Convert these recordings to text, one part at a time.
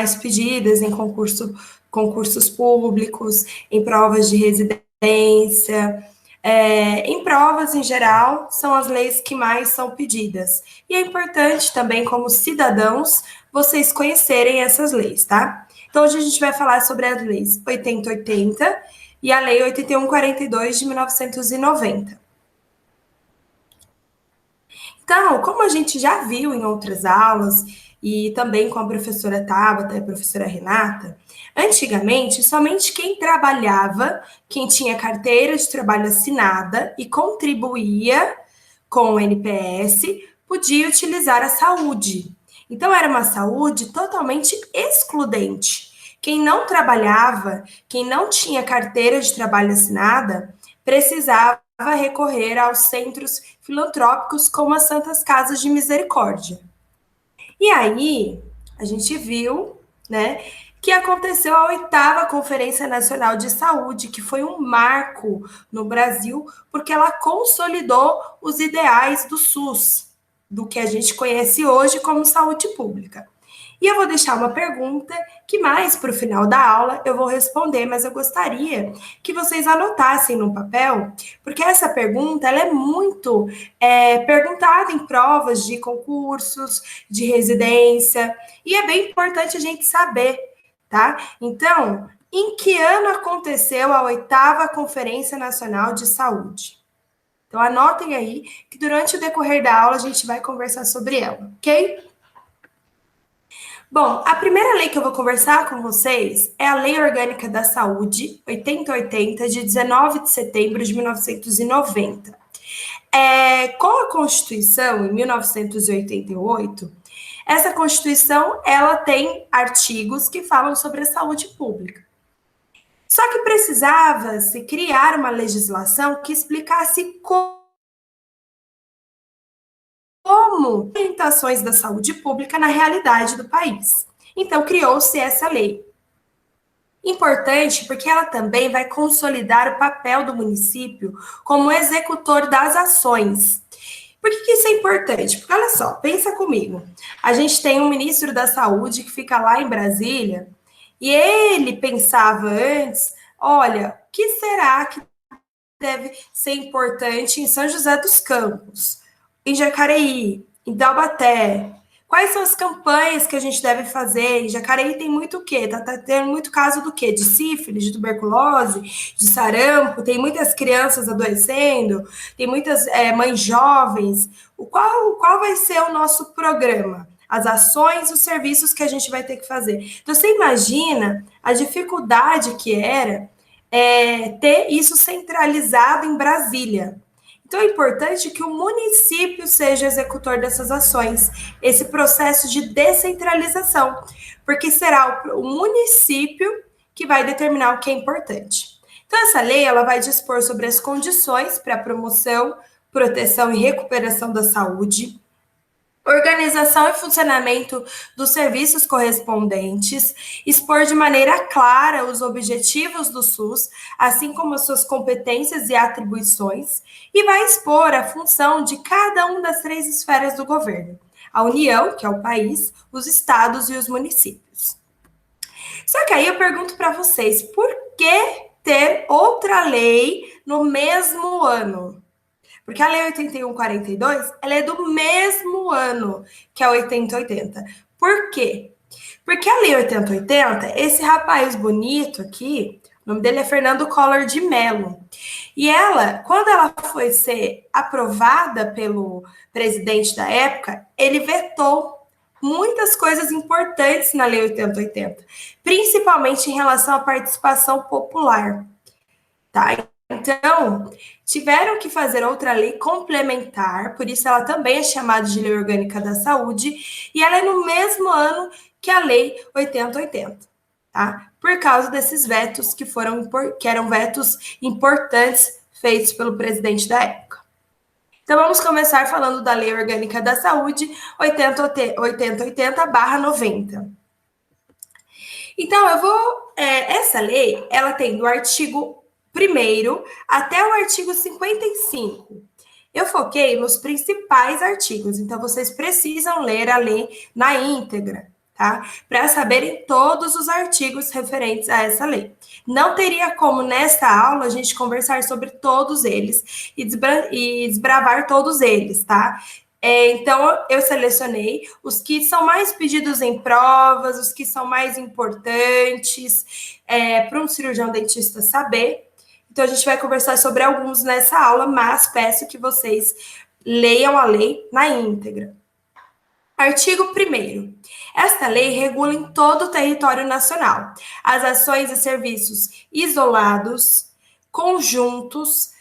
mais pedidas em concursos públicos, em provas de residência, em provas em geral, são as leis que mais são pedidas. E é importante também, como cidadãos, vocês conhecerem essas leis, tá? Então, hoje a gente vai falar sobre as leis 8080 e a lei 8142 de 1990. Então, como a gente já viu em outras aulas, e também com a professora Tabata e a professora Renata, antigamente, somente quem trabalhava, quem tinha carteira de trabalho assinada e contribuía com o NPS, podia utilizar a saúde. Então, era uma saúde totalmente excludente. Quem não trabalhava, quem não tinha carteira de trabalho assinada, precisava recorrer aos centros filantrópicos como as Santas Casas de Misericórdia. E aí, a gente viu, né, que aconteceu a 8ª Conferência Nacional de Saúde, que foi um marco no Brasil, porque ela consolidou os ideais do SUS, do que a gente conhece hoje como saúde pública. E eu vou deixar uma pergunta que mais para o final da aula eu vou responder, mas eu gostaria que vocês anotassem no papel, porque essa pergunta ela é muito perguntada em provas de concursos, de residência, e é bem importante a gente saber, tá? Então, em que ano aconteceu a 8ª Conferência Nacional de Saúde? Então, anotem aí que durante o decorrer da aula a gente vai conversar sobre ela, ok? Bom, a primeira lei que eu vou conversar com vocês é a Lei Orgânica da Saúde, 8080, de 19 de setembro de 1990. Com a Constituição, em 1988, essa Constituição ela tem artigos que falam sobre a saúde pública. Só que precisava se criar uma legislação que explicasse como orientações da saúde pública na realidade do país. Então, criou-se essa lei. Importante porque ela também vai consolidar o papel do município como executor das ações. Por que isso é importante? Porque, olha só, pensa comigo. A gente tem um ministro da Saúde que fica lá em Brasília e ele pensava antes, olha, o que será que deve ser importante em São José dos Campos, em Jacareí, em Taubaté? Quais são as campanhas que a gente deve fazer? Em Jacareí tem muito o quê? Tá tendo muito caso do quê? De sífilis, de tuberculose, de sarampo, tem muitas crianças adoecendo, tem muitas mães jovens. Qual vai ser o nosso programa? As ações, os serviços que a gente vai ter que fazer. Então, você imagina a dificuldade que era ter isso centralizado em Brasília. Então, é importante que o município seja executor dessas ações, esse processo de descentralização, porque será o município que vai determinar o que é importante. Então, essa lei ela vai dispor sobre as condições para a promoção, proteção e recuperação da saúde, organização e funcionamento dos serviços correspondentes, expor de maneira clara os objetivos do SUS, assim como as suas competências e atribuições, e vai expor a função de cada uma das 3 esferas do governo: a União, que é o país, os estados e os municípios. Só que aí eu pergunto para vocês, por que ter outra lei no mesmo ano? Porque a Lei 8142, ela é do mesmo ano que a 8080. Por quê? Porque a Lei 8080, esse rapaz bonito aqui, o nome dele é Fernando Collor de Mello. E ela, quando ela foi ser aprovada pelo presidente da época, ele vetou muitas coisas importantes na Lei 8080, principalmente em relação à participação popular, tá? Então, tiveram que fazer outra lei complementar, por isso ela também é chamada de Lei Orgânica da Saúde, e ela é no mesmo ano que a Lei 8080, tá? Por causa desses vetos que eram vetos importantes feitos pelo presidente da época. Então, vamos começar falando da Lei Orgânica da Saúde 8080/90. Então, essa lei, ela tem do artigo 1º até o artigo 55. Eu foquei nos principais artigos, então vocês precisam ler a lei na íntegra, tá? Para saberem todos os artigos referentes a essa lei. Não teria como, nesta aula, a gente conversar sobre todos eles e desbravar todos eles, tá? Então, eu selecionei os que são mais pedidos em provas, os que são mais importantes para um cirurgião dentista saber. Então, a gente vai conversar sobre alguns nessa aula, mas peço que vocês leiam a lei na íntegra. Artigo 1º. Esta lei regula em todo o território nacional as ações e serviços isolados, conjuntos,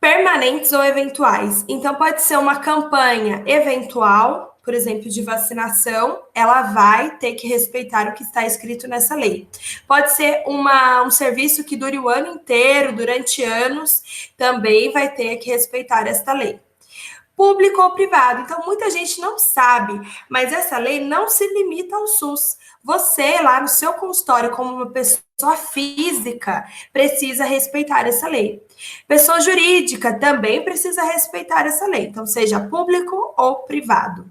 permanentes ou eventuais. Então, pode ser uma campanha eventual, por exemplo, de vacinação, ela vai ter que respeitar o que está escrito nessa lei. Pode ser um serviço que dure o ano inteiro, durante anos, também vai ter que respeitar esta lei. Público ou privado. Então, muita gente não sabe, mas essa lei não se limita ao SUS. Você, lá no seu consultório, como uma pessoa física, precisa respeitar essa lei. Pessoa jurídica também precisa respeitar essa lei, então, seja público ou privado.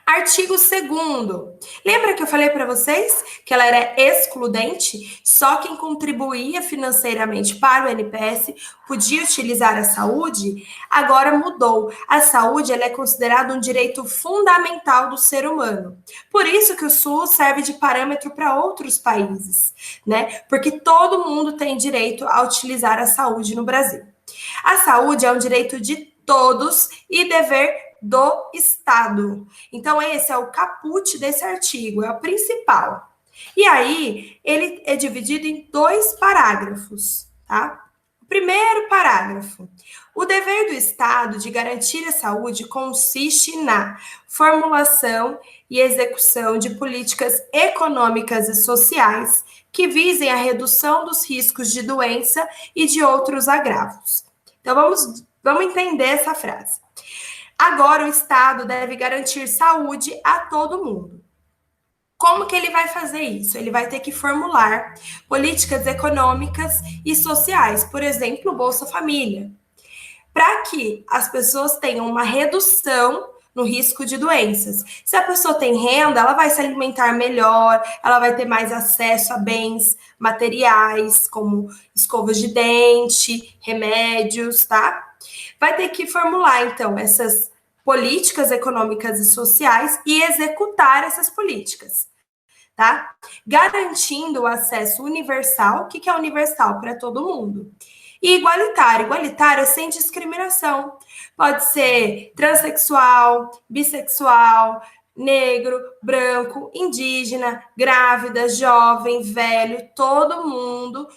Artigo 2º. Lembra que eu falei para vocês que ela era excludente? Só quem contribuía financeiramente para o NPS podia utilizar a saúde? Agora mudou. A saúde ela é considerada um direito fundamental do ser humano. Por isso que o SUS serve de parâmetro para outros países, né? Porque todo mundo tem direito a utilizar a saúde no Brasil. A saúde é um direito de todos e dever do Estado. Então, esse é o caput desse artigo, é o principal. E aí, ele é dividido em 2 parágrafos, tá? O primeiro parágrafo. O dever do Estado de garantir a saúde consiste na formulação e execução de políticas econômicas e sociais que visem a redução dos riscos de doença e de outros agravos. Então, vamos entender essa frase. Agora, o Estado deve garantir saúde a todo mundo. Como que ele vai fazer isso? Ele vai ter que formular políticas econômicas e sociais, por exemplo, o Bolsa Família, para que as pessoas tenham uma redução no risco de doenças. Se a pessoa tem renda, ela vai se alimentar melhor, ela vai ter mais acesso a bens materiais, como escovas de dente, remédios, tá? Vai ter que formular, então, essas políticas econômicas e sociais e executar essas políticas, tá? Garantindo o acesso universal. O que é universal? Para todo mundo. E igualitário. Igualitário é sem discriminação. Pode ser transexual, bissexual, negro, branco, indígena, grávida, jovem, velho, todo mundo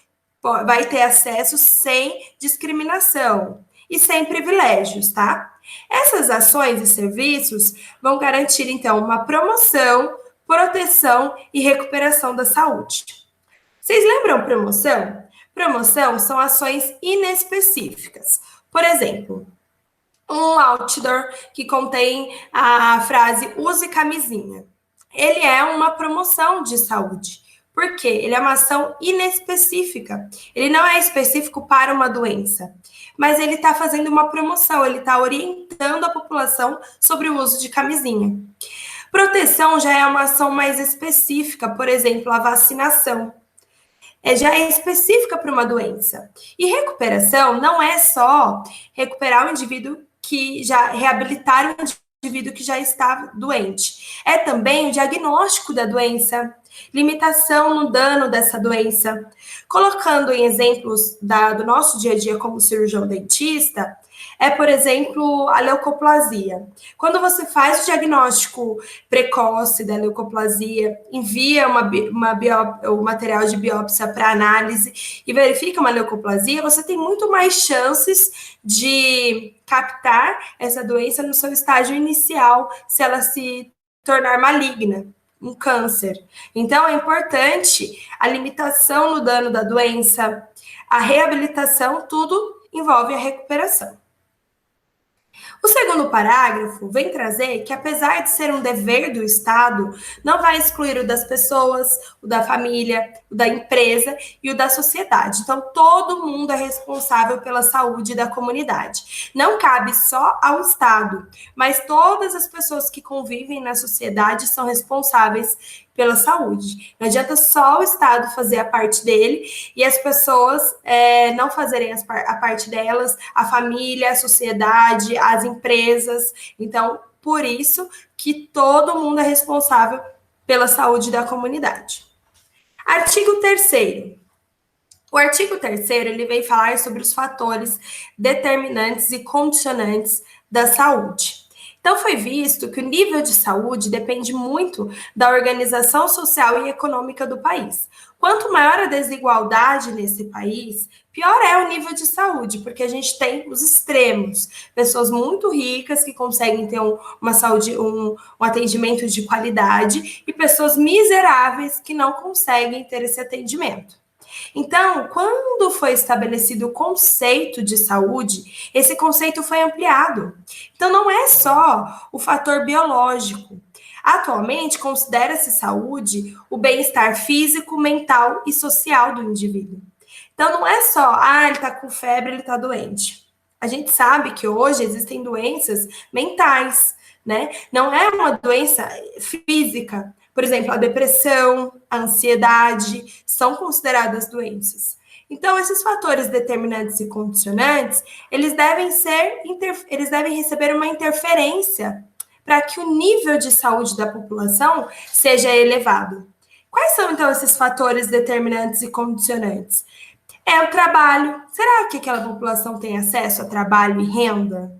vai ter acesso sem discriminação e sem privilégios, tá? Essas ações e serviços vão garantir, então, uma promoção, proteção e recuperação da saúde. Vocês lembram promoção? Promoção são ações inespecíficas. Por exemplo, um outdoor que contém a frase use camisinha. Ele é uma promoção de saúde. Por quê? Ele é uma ação inespecífica. Ele não é específico para uma doença, mas ele está fazendo uma promoção, ele está orientando a população sobre o uso de camisinha. Proteção já é uma ação mais específica, por exemplo, a vacinação. Já é específica para uma doença. E recuperação não é só recuperar o indivíduo reabilitar o indivíduo que já está doente. É também o diagnóstico da doença, limitação no dano dessa doença. Colocando em exemplos do nosso dia a dia como cirurgião dentista, por exemplo, a leucoplasia. Quando você faz o diagnóstico precoce da leucoplasia, envia o material de biópsia para análise e verifica uma leucoplasia, você tem muito mais chances de captar essa doença no seu estágio inicial, se ela se tornar maligna, um câncer. Então, é importante a limitação no dano da doença, a reabilitação, tudo envolve a recuperação. O segundo parágrafo vem trazer que, apesar de ser um dever do Estado, não vai excluir o das pessoas, o da família, o da empresa e o da sociedade. Então, todo mundo é responsável pela saúde da comunidade. Não cabe só ao Estado, mas todas as pessoas que convivem na sociedade são responsáveis pela saúde. Não adianta só o Estado fazer a parte dele e as pessoas não fazerem a parte delas, a família, a sociedade, as empresas. Então, por isso que todo mundo é responsável pela saúde da comunidade. Artigo 3º. O artigo 3º, ele vem falar sobre os fatores determinantes e condicionantes da saúde. Então, foi visto que o nível de saúde depende muito da organização social e econômica do país. Quanto maior a desigualdade nesse país, pior é o nível de saúde, porque a gente tem os extremos. Pessoas muito ricas que conseguem ter uma saúde, um atendimento de qualidade, e pessoas miseráveis que não conseguem ter esse atendimento. Então, quando foi estabelecido o conceito de saúde, esse conceito foi ampliado. Então, não é só o fator biológico. Atualmente, considera-se saúde o bem-estar físico, mental e social do indivíduo. Então, não é só, ele está com febre, ele está doente. A gente sabe que hoje existem doenças mentais, né? Não é uma doença física. Por exemplo, a depressão, a ansiedade são consideradas doenças. Então, esses fatores determinantes e condicionantes, eles devem receber uma interferência para que o nível de saúde da população seja elevado. Quais são, então, esses fatores determinantes e condicionantes? É o trabalho. Será que aquela população tem acesso a trabalho e renda?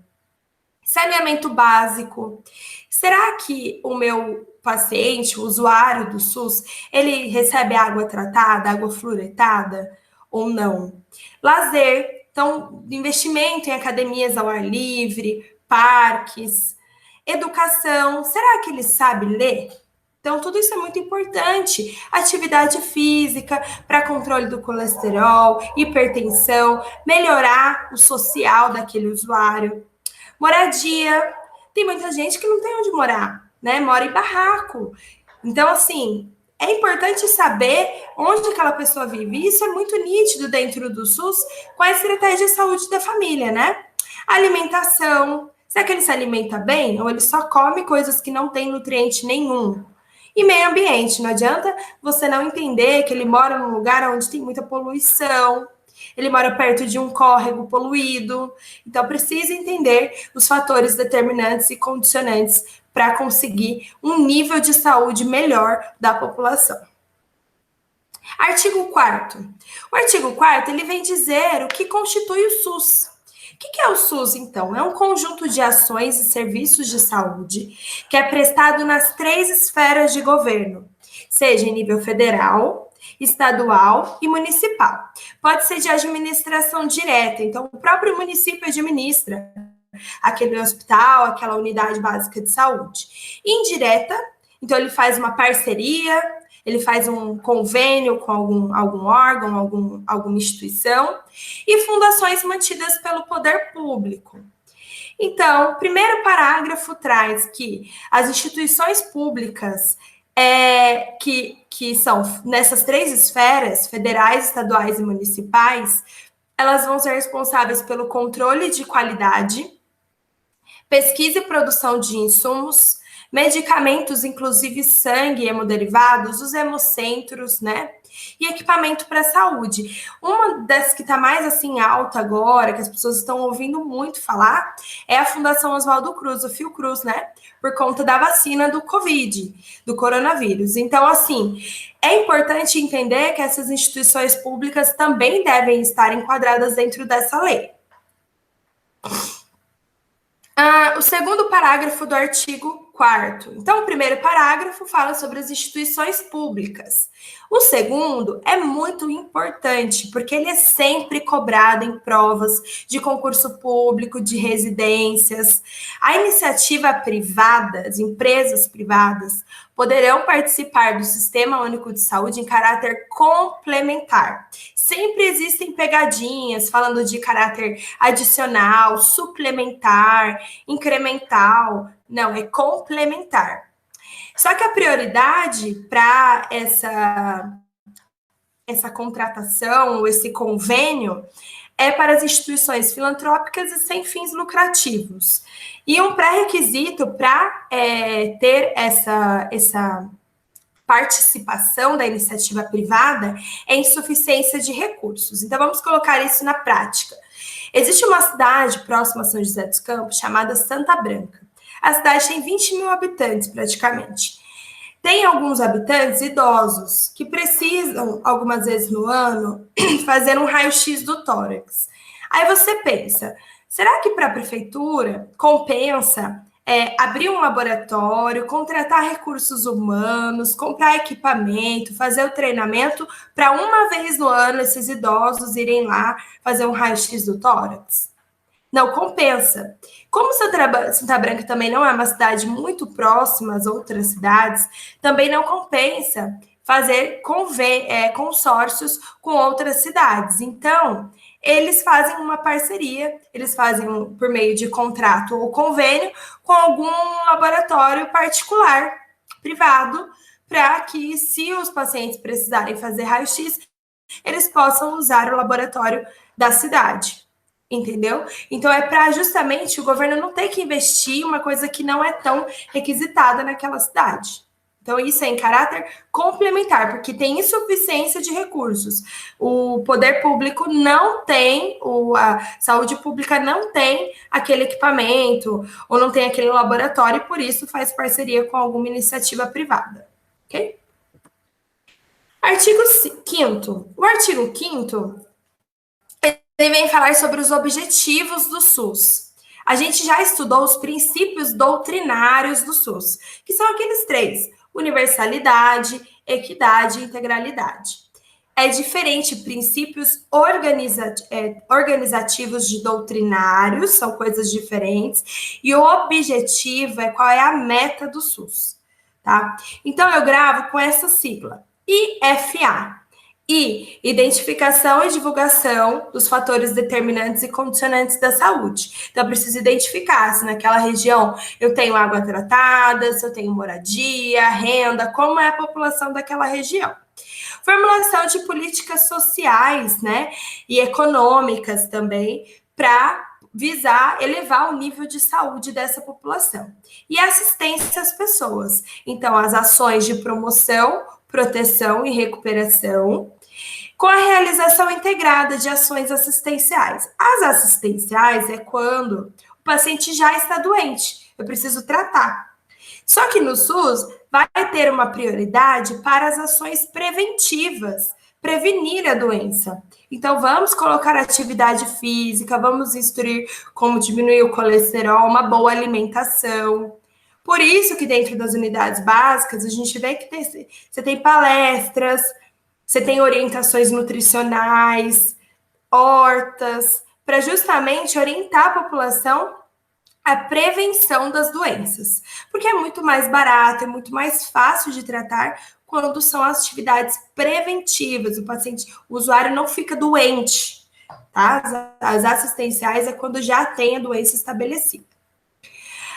Saneamento básico. Será que o meu paciente, o usuário do SUS, ele recebe água tratada, água fluoretada ou não? Lazer. Então, investimento em academias ao ar livre, parques, educação. Será que ele sabe ler? Então, tudo isso é muito importante. Atividade física para controle do colesterol, hipertensão, melhorar o social daquele usuário. Moradia. Tem muita gente que não tem onde morar, né? Mora em barraco. Então, assim, é importante saber onde aquela pessoa vive. Isso é muito nítido dentro do SUS com a estratégia de saúde da família, né? Alimentação. Será que ele se alimenta bem ou ele só come coisas que não têm nutriente nenhum? E meio ambiente, não adianta você não entender que ele mora num lugar onde tem muita poluição, ele mora perto de um córrego poluído, então precisa entender os fatores determinantes e condicionantes para conseguir um nível de saúde melhor da população. Artigo 4º. O artigo 4º, ele vem dizer o que constitui o SUS. O que é o SUS, então? É um conjunto de ações e serviços de saúde que é prestado nas 3 esferas de governo, seja em nível federal, estadual e municipal. Pode ser de administração direta, então o próprio município administra aquele hospital, aquela unidade básica de saúde. Indireta, então ele faz uma parceria, ele faz um convênio com algum órgão, alguma instituição, e fundações mantidas pelo poder público. Então, o primeiro parágrafo traz que as instituições públicas que são nessas 3 esferas, federais, estaduais e municipais, elas vão ser responsáveis pelo controle de qualidade, pesquisa e produção de insumos, medicamentos, inclusive sangue e hemoderivados, os hemocentros, né? E equipamento para a saúde. Uma das que está mais assim alta agora, que as pessoas estão ouvindo muito falar, é a Fundação Oswaldo Cruz, o Fiocruz, né? Por conta da vacina do Covid, do coronavírus. Então, assim, é importante entender que essas instituições públicas também devem estar enquadradas dentro dessa lei. O segundo parágrafo do artigo Quarto, então o primeiro parágrafo fala sobre as instituições públicas. O segundo é muito importante, porque ele é sempre cobrado em provas de concurso público, de residências. A iniciativa privada, as empresas privadas, poderão participar do Sistema Único de Saúde em caráter complementar. Sempre existem pegadinhas falando de caráter adicional, suplementar, incremental. Não, é complementar. Só que a prioridade para essa contratação, ou esse convênio, é para as instituições filantrópicas e sem fins lucrativos. E um pré-requisito para ter essa participação da iniciativa privada é insuficiência de recursos. Então, vamos colocar isso na prática. Existe uma cidade próxima a São José dos Campos chamada Santa Branca. A cidade tem 20 mil habitantes, praticamente. Tem alguns habitantes idosos que precisam, algumas vezes no ano, fazer um raio-x do tórax. Aí você pensa, será que para a prefeitura compensa abrir um laboratório, contratar recursos humanos, comprar equipamento, fazer o treinamento para uma vez no ano esses idosos irem lá fazer um raio-x do tórax? Não compensa. Como Santa Branca também não é uma cidade muito próxima às outras cidades, também não compensa fazer consórcios com outras cidades. Então, eles fazem uma parceria, eles fazem por meio de contrato ou convênio com algum laboratório particular, privado, para que, se os pacientes precisarem fazer raio-x, eles possam usar o laboratório da cidade. Entendeu? Então, é para justamente o governo não ter que investir uma coisa que não é tão requisitada naquela cidade. Então, isso é em caráter complementar, porque tem insuficiência de recursos. O poder público não tem, a saúde pública não tem aquele equipamento, ou não tem aquele laboratório, e por isso faz parceria com alguma iniciativa privada. Ok? Artigo 5º. O artigo 5º ele vem falar sobre os objetivos do SUS. A gente já estudou os princípios doutrinários do SUS, que são aqueles três: universalidade, equidade e integralidade. É diferente princípios organizativos de doutrinários, são coisas diferentes, e o objetivo é qual é a meta do SUS, tá? Então, eu gravo com essa sigla, IFA. E identificação e divulgação dos fatores determinantes e condicionantes da saúde. Então, eu preciso identificar se naquela região eu tenho água tratada, se eu tenho moradia, renda, como é a população daquela região. Formulação de políticas sociais, né, e econômicas também, para visar elevar o nível de saúde dessa população. E assistência às pessoas. Então, as ações de promoção, proteção e recuperação, com a realização integrada de ações assistenciais. As assistenciais é quando o paciente já está doente, eu preciso tratar. Só que no SUS vai ter uma prioridade para as ações preventivas, prevenir a doença. Então, vamos colocar atividade física, vamos instruir como diminuir o colesterol, uma boa alimentação. Por isso que dentro das unidades básicas, a gente vê que você tem palestras, você tem orientações nutricionais, hortas, para justamente orientar a população a prevenção das doenças. Porque é muito mais barato, é muito mais fácil de tratar quando são atividades preventivas. O usuário não fica doente, tá? As assistenciais é quando já tem a doença estabelecida.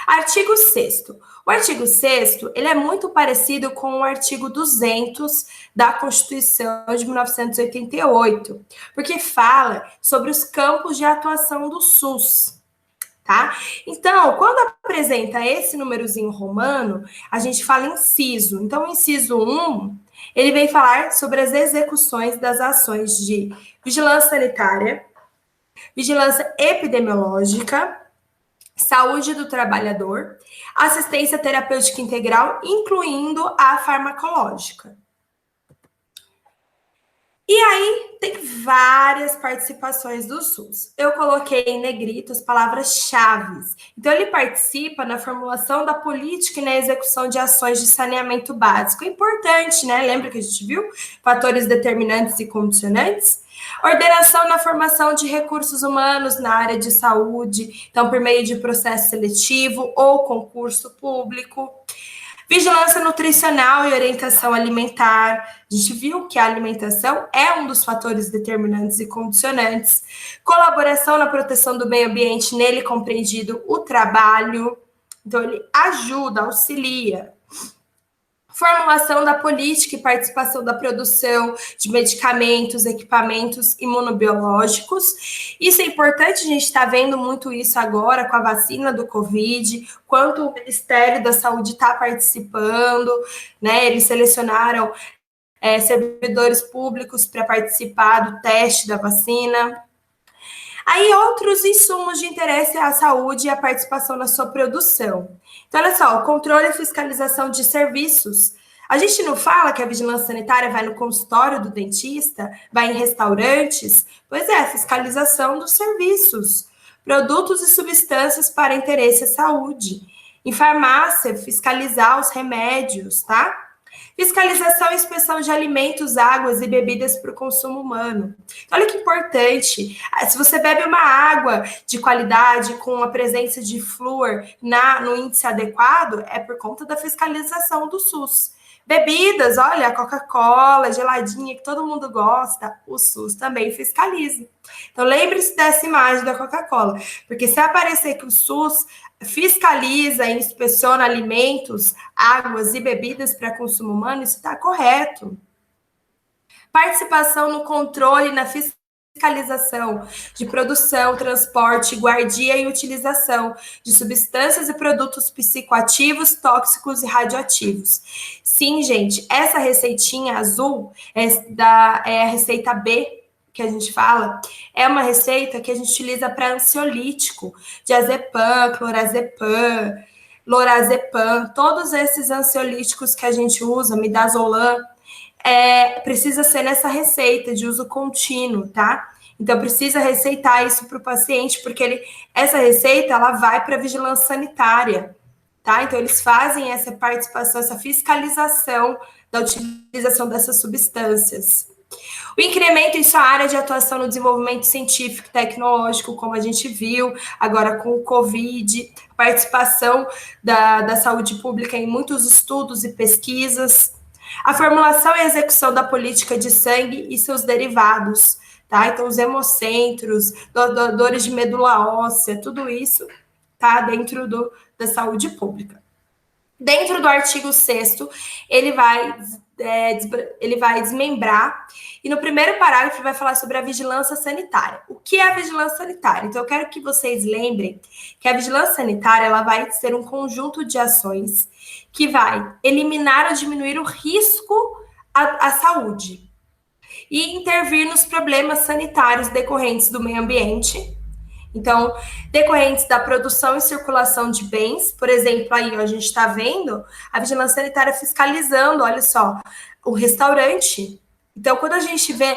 Artigo 6º. O artigo 6º, ele é muito parecido com o artigo 200 da Constituição de 1988, porque fala sobre os campos de atuação do SUS, tá? Então, quando apresenta esse númerozinho romano, a gente fala inciso. Então, o inciso 1, ele vem falar sobre as execuções das ações de vigilância sanitária, vigilância epidemiológica, saúde do trabalhador, assistência terapêutica integral, incluindo a farmacológica. E aí tem várias participações do SUS. Eu coloquei em negrito as palavras-chave. Então, ele participa na formulação da política e na execução de ações de saneamento básico. É importante, né? Lembra que a gente viu? Fatores determinantes e condicionantes. Ordenação na formação de recursos humanos na área de saúde, então, por meio de processo seletivo ou concurso público. Vigilância nutricional e orientação alimentar. A gente viu que a alimentação é um dos fatores determinantes e condicionantes. Colaboração na proteção do meio ambiente, nele compreendido o trabalho. Então, ele ajuda, auxilia. Formulação da política e participação da produção de medicamentos, equipamentos imunobiológicos. Isso é importante, a gente está vendo muito isso agora com a vacina do Covid, quanto o Ministério da Saúde está participando, né? Eles selecionaram servidores públicos para participar do teste da vacina. Aí, outros insumos de interesse à saúde e a participação na sua produção. Então, olha só, o controle e fiscalização de serviços. A gente não fala que a vigilância sanitária vai no consultório do dentista, vai em restaurantes? Pois é, fiscalização dos serviços, produtos e substâncias para interesse à saúde. Em farmácia, fiscalizar os remédios, tá? Fiscalização e inspeção de alimentos, águas e bebidas para o consumo humano. Então, olha que importante. Se você bebe uma água de qualidade com a presença de flúor no índice adequado, é por conta da fiscalização do SUS. Bebidas, olha, a Coca-Cola, geladinha, que todo mundo gosta, o SUS também fiscaliza. Então, lembre-se dessa imagem da Coca-Cola, porque se aparecer que o SUS fiscaliza e inspeciona alimentos, águas e bebidas para consumo humano, isso está correto. Participação no controle e na fiscalização de produção, transporte, guardia e utilização de substâncias e produtos psicoativos, tóxicos e radioativos. Sim, gente, essa receitinha azul é a receita B, que a gente fala, é uma receita que a gente utiliza para ansiolítico, diazepam, clorazepam, lorazepam, todos esses ansiolíticos que a gente usa, midazolam, precisa ser nessa receita de uso contínuo, tá? Então, precisa receitar isso para o paciente, porque essa receita, ela vai para a vigilância sanitária, tá? Então, eles fazem essa participação, essa fiscalização da utilização dessas substâncias. O incremento em sua área de atuação no desenvolvimento científico e tecnológico, como a gente viu agora com o Covid, participação da saúde pública em muitos estudos e pesquisas, a formulação e execução da política de sangue e seus derivados, tá? Então, os hemocentros, doadores de medula óssea, tudo isso tá dentro da saúde pública. Dentro do artigo 6º, ele vai desmembrar, e no primeiro parágrafo vai falar sobre a vigilância sanitária. O que é a vigilância sanitária? Então, eu quero que vocês lembrem que a vigilância sanitária, ela vai ser um conjunto de ações que vai eliminar ou diminuir o risco à saúde e intervir nos problemas sanitários decorrentes do meio ambiente. Então, decorrentes da produção e circulação de bens, por exemplo, aí ó, a gente está vendo a vigilância sanitária fiscalizando, olha só, o restaurante. Então, quando a gente vê,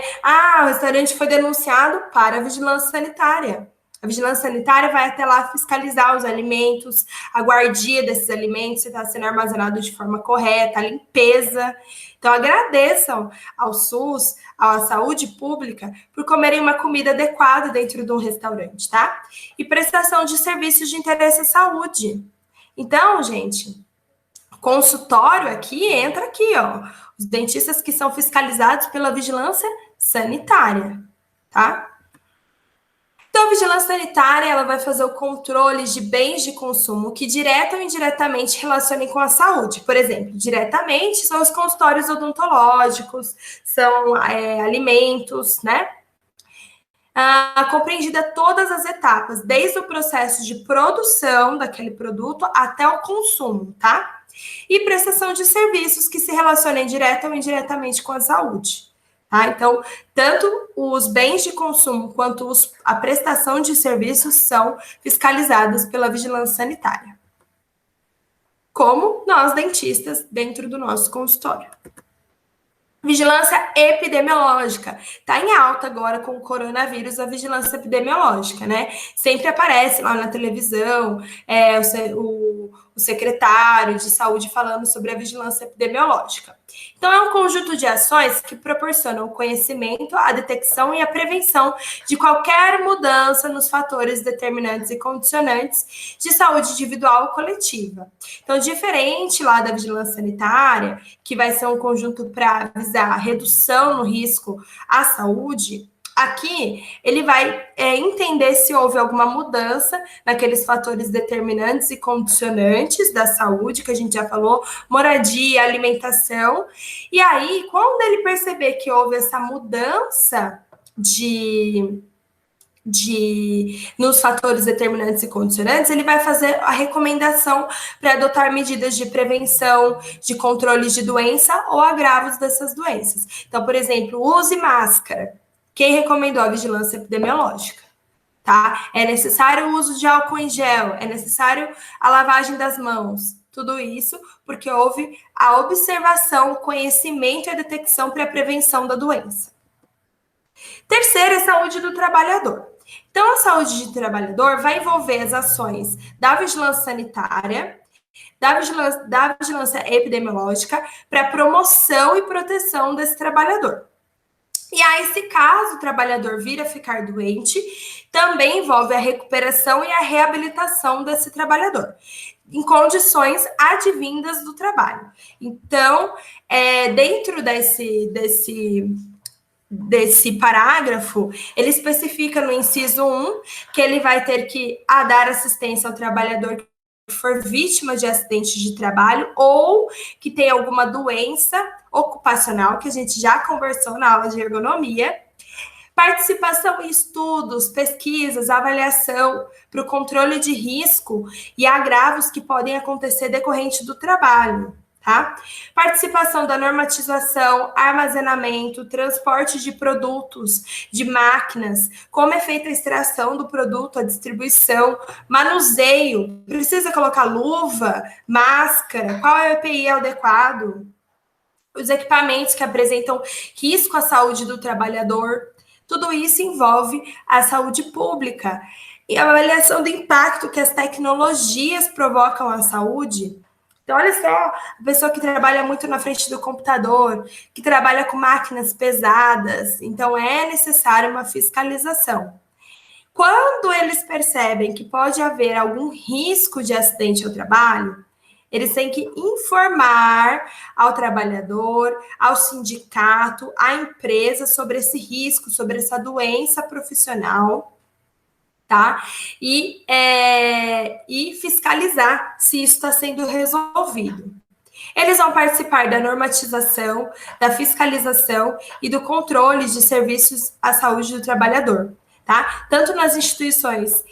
o restaurante foi denunciado para a vigilância sanitária. A vigilância sanitária vai até lá fiscalizar os alimentos, a guardia desses alimentos, se está sendo armazenado de forma correta, a limpeza. Então, agradeçam ao SUS, à saúde pública, por comerem uma comida adequada dentro de um restaurante, tá? E prestação de serviços de interesse à saúde. Então, gente, consultório entra aqui, ó. Os dentistas que são fiscalizados pela vigilância sanitária, tá? Então, a vigilância sanitária, ela vai fazer o controle de bens de consumo que direta ou indiretamente relacionem com a saúde. Por exemplo, diretamente são os consultórios odontológicos, são alimentos, né? Compreendida todas as etapas, desde o processo de produção daquele produto até o consumo, tá? E prestação de serviços que se relacionem direta ou indiretamente com a saúde. Tá? Então, tanto os bens de consumo quanto a prestação de serviços são fiscalizados pela vigilância sanitária. Como nós, dentistas, dentro do nosso consultório. Vigilância epidemiológica. Está em alta agora com o coronavírus, a vigilância epidemiológica, né? Sempre aparece lá na televisão, o secretário de saúde falando sobre a vigilância epidemiológica. Então, é um conjunto de ações que proporcionam o conhecimento, a detecção e a prevenção de qualquer mudança nos fatores determinantes e condicionantes de saúde individual ou coletiva. Então, diferente lá da vigilância sanitária, que vai ser um conjunto para visar a redução no risco à saúde, aqui ele vai entender se houve alguma mudança naqueles fatores determinantes e condicionantes da saúde, que a gente já falou, moradia, alimentação. E aí, quando ele perceber que houve essa mudança nos fatores determinantes e condicionantes, ele vai fazer a recomendação para adotar medidas de prevenção, de controle de doença ou agravos dessas doenças. Então, por exemplo, use máscara. Quem recomendou a vigilância epidemiológica? Tá? É necessário o uso de álcool em gel, é necessário a lavagem das mãos. Tudo isso porque houve a observação, o conhecimento e a detecção para a prevenção da doença. Terceiro é a saúde do trabalhador. Então, a saúde do trabalhador vai envolver as ações da vigilância sanitária, da vigilância epidemiológica, para promoção e proteção desse trabalhador. E aí, se caso o trabalhador vir a ficar doente, também envolve a recuperação e a reabilitação desse trabalhador, em condições advindas do trabalho. Então, dentro desse parágrafo, ele especifica no inciso 1 que ele vai ter que dar assistência ao trabalhador que for vítima de acidente de trabalho ou que tem alguma doença ocupacional, que a gente já conversou na aula de ergonomia, participação em estudos, pesquisas, avaliação para o controle de risco e agravos que podem acontecer decorrente do trabalho. Tá? Participação da normatização, armazenamento, transporte de produtos, de máquinas, como é feita a extração do produto, a distribuição, manuseio, precisa colocar luva, máscara, qual é o EPI adequado, os equipamentos que apresentam risco à saúde do trabalhador, tudo isso envolve a saúde pública. E a avaliação do impacto que as tecnologias provocam à saúde. Então, olha só, a pessoa que trabalha muito na frente do computador, que trabalha com máquinas pesadas, então é necessário uma fiscalização. Quando eles percebem que pode haver algum risco de acidente ao trabalho, eles têm que informar ao trabalhador, ao sindicato, à empresa sobre esse risco, sobre essa doença profissional, tá? E fiscalizar se isso está sendo resolvido. Eles vão participar da normatização, da fiscalização e do controle de serviços à saúde do trabalhador, tá? Tanto nas instituições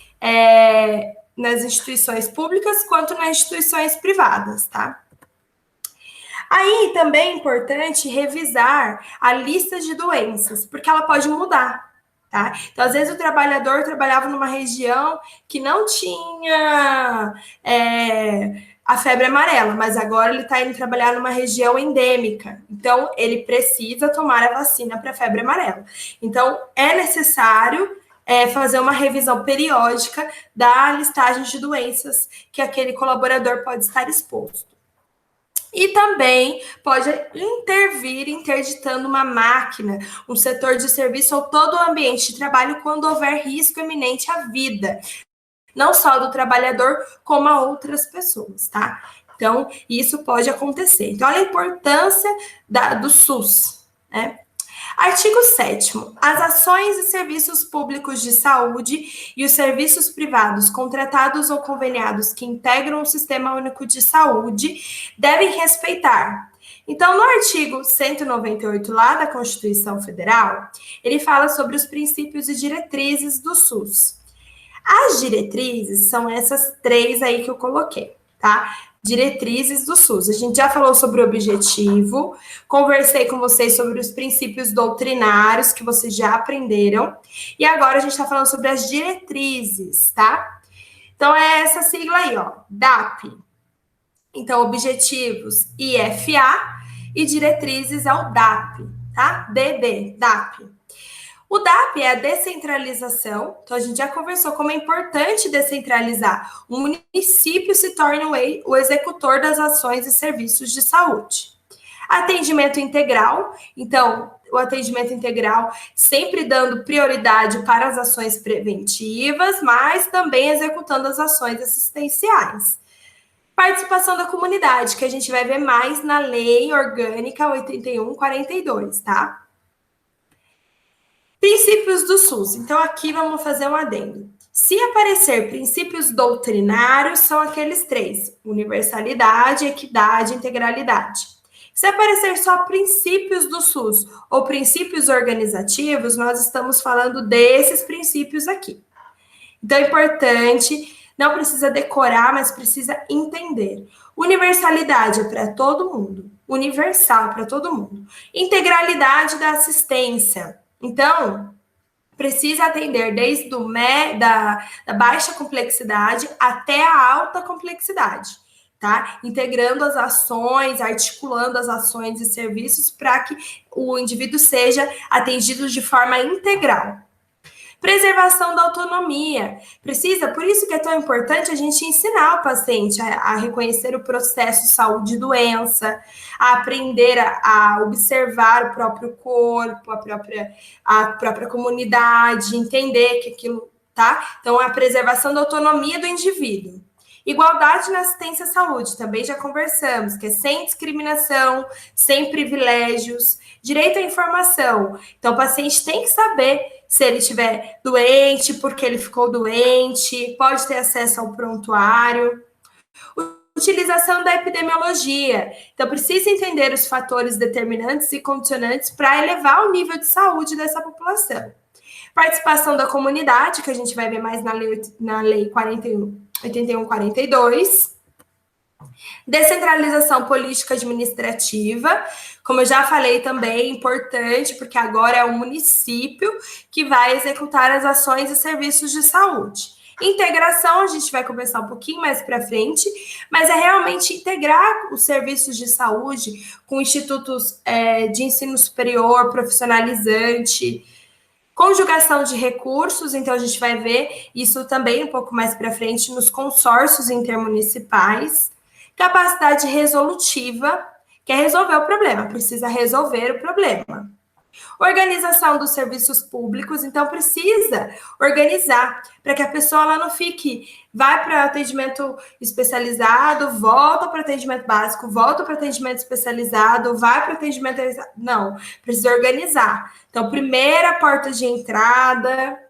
públicas quanto nas instituições privadas, tá? Aí também é importante revisar a lista de doenças, porque ela pode mudar. Tá? Então, às vezes, o trabalhador trabalhava numa região que não tinha a febre amarela, mas agora ele está indo trabalhar numa região endêmica. Então, ele precisa tomar a vacina para a febre amarela. Então, é necessário fazer uma revisão periódica da listagem de doenças que aquele colaborador pode estar exposto. E também pode intervir interditando uma máquina, um setor de serviço ou todo o ambiente de trabalho quando houver risco iminente à vida, não só do trabalhador, como a outras pessoas, tá? Então, isso pode acontecer. Então, olha a importância do SUS, né? Artigo 7º. As ações e serviços públicos de saúde e os serviços privados contratados ou conveniados que integram o Sistema Único de Saúde devem respeitar. Então, no artigo 198 lá da Constituição Federal, ele fala sobre os princípios e diretrizes do SUS. As diretrizes são essas 3 aí que eu coloquei, tá? Diretrizes do SUS. A gente já falou sobre o objetivo, conversei com vocês sobre os princípios doutrinários que vocês já aprenderam, e agora a gente está falando sobre as diretrizes, tá? Então, é essa sigla aí, ó, DAP. Então, objetivos IFA, e diretrizes é o DAP, tá? DAP. O DAP é a descentralização, então a gente já conversou como é importante descentralizar. O município se torna o executor das ações e serviços de saúde. Atendimento integral, então, o atendimento integral sempre dando prioridade para as ações preventivas, mas também executando as ações assistenciais. Participação da comunidade, que a gente vai ver mais na Lei Orgânica 81/42, tá? Princípios do SUS. Então, aqui vamos fazer um adendo. Se aparecer princípios doutrinários, são aqueles três: universalidade, equidade e integralidade. Se aparecer só princípios do SUS ou princípios organizativos, nós estamos falando desses princípios aqui. Então, é importante, não precisa decorar, mas precisa entender. Universalidade é para todo mundo. Universal para todo mundo. Integralidade da assistência. Então, precisa atender desde da baixa complexidade até a alta complexidade, tá? Integrando as ações, articulando as ações e serviços para que o indivíduo seja atendido de forma integral. Preservação da autonomia. Por isso que é tão importante a gente ensinar o paciente a reconhecer o processo saúde e doença, a aprender a observar o próprio corpo, a própria comunidade, entender que aquilo, tá? Então, a preservação da autonomia do indivíduo. Igualdade na assistência à saúde, também já conversamos, que é sem discriminação, sem privilégios, direito à informação. Então, o paciente tem que saber se ele estiver doente, porque ele ficou doente, pode ter acesso ao prontuário. Utilização da epidemiologia. Então, precisa entender os fatores determinantes e condicionantes para elevar o nível de saúde dessa população. Participação da comunidade, que a gente vai ver mais na lei 81/42. Descentralização política administrativa, como eu já falei também, importante, porque agora é o município que vai executar as ações e serviços de saúde. Integração, a gente vai conversar um pouquinho mais para frente, mas é realmente integrar os serviços de saúde com institutos de ensino superior, profissionalizante. Conjugação de recursos, então a gente vai ver isso também um pouco mais para frente nos consórcios intermunicipais. Capacidade resolutiva, que é resolver o problema, precisa resolver o problema. Organização dos serviços públicos, então precisa organizar para que a pessoa ela não fique, vai para atendimento especializado, volta para atendimento básico, volta para atendimento especializado, vai para atendimento... Não, precisa organizar. Então, primeira porta de entrada,